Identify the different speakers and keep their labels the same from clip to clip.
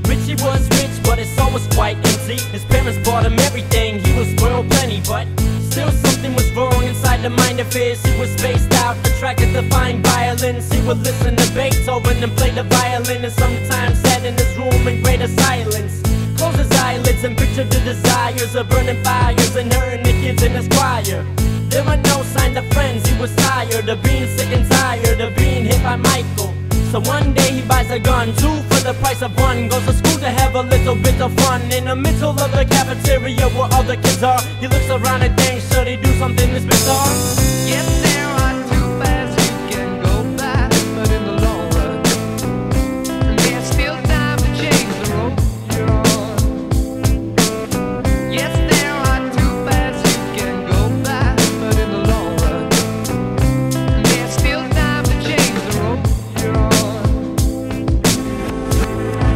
Speaker 1: Richie was rich, but his soul was quite empty. His parents bought him everything, he was spoiled plenty, but still something was wrong inside the mind of his. He was spaced out, attracted to fine violence. He would listen to Beethoven and play the violin, and sometimes sat in his room in greater silence. Close his eyelids and pictured the desires of burning fires and hurting the kids in his choir. There were no signs of friends, he was tired of being sick and tired of being hit by Michael. So one day he buys a gun, 2 for the price of 1. Goes to school to have a little bit of fun. In the middle of the cafeteria where all the kids are, he looks around and thinks, should he do something this bizarre?
Speaker 2: Yes, there are 2 paths you can go by, but in the long run, there's still time to change the road you're on. Yes, there are 2 paths you can go by, but in the long run, there's still time to change the road you're on.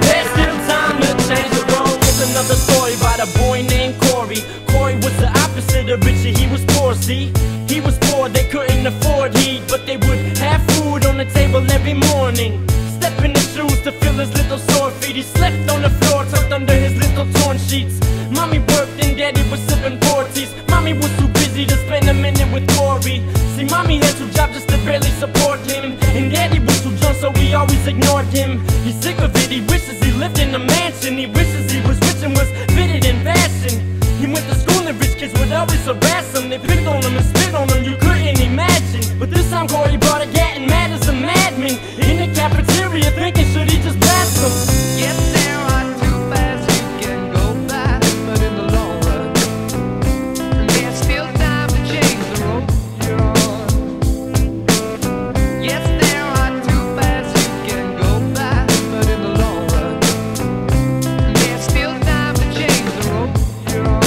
Speaker 1: There's still time to change the road. It's another story about a boy named Corey. Corey was the opposite of Richie, he was poor, see? He was poor, they couldn't afford heat, but they would have food on the table every morning. Step in his shoes to fill his little sore feet. He slept on the floor, tucked under his little torn sheets. Mommy worked and daddy was sipping 40s. Mommy was too busy to spend a minute with Corey. See, mommy had 2 jobs just to barely support him, and daddy was too drunk so we always ignored him. He's sick of it, he wishes he lived in a mansion. He wishes he was rich and was fitted in fashion. He went to school and rich kids would always harass him. They picked on him and spit on him, you couldn't imagine. But this time Corey brought it, getting mad as a madman in the cafeteria, thinking should he just blast him?
Speaker 2: Yes, there are 2 paths you can go by, but in the long run, there's still time to change the road you're on. Yes, there are 2 paths you can go by, but in the long run, there's still time to change the road you're on.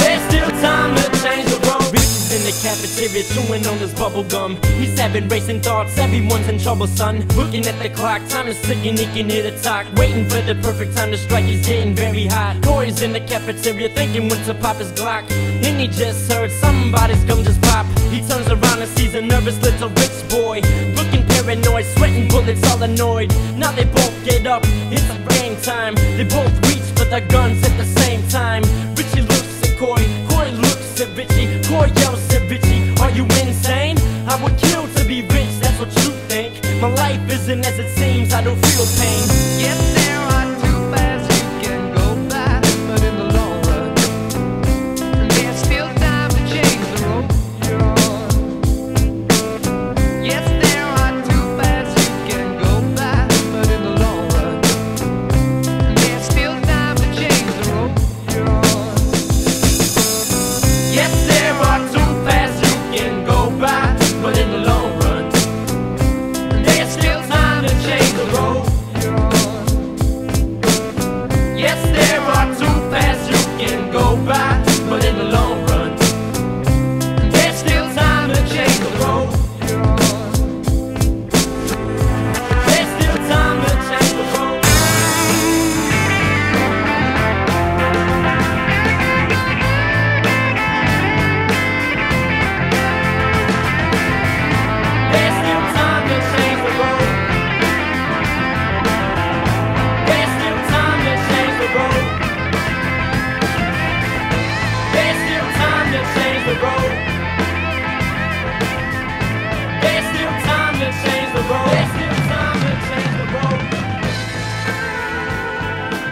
Speaker 1: There's still time to change the road. Richie's in the cafeteria chewing on his bubble gum. He's having racing thoughts, everyone's in trouble, son. Looking at the clock, time is ticking, he can hear the talk. Waiting for the perfect time to strike, he's getting very hot. Corey's in the cafeteria thinking when to pop his Glock, and he just heard somebody's gum just pop. He turns around and sees a nervous little rich boy, looking paranoid, sweating bullets, all annoyed. Now they both get up, it's rain time. They both reach for their guns at the same time. Richie looks at Corey, Corey looks at Richie. Corey yells at Richie, are you insane? I would kill to be rich, that's what you think. My life isn't as it seems, I don't feel pain.
Speaker 2: Yes,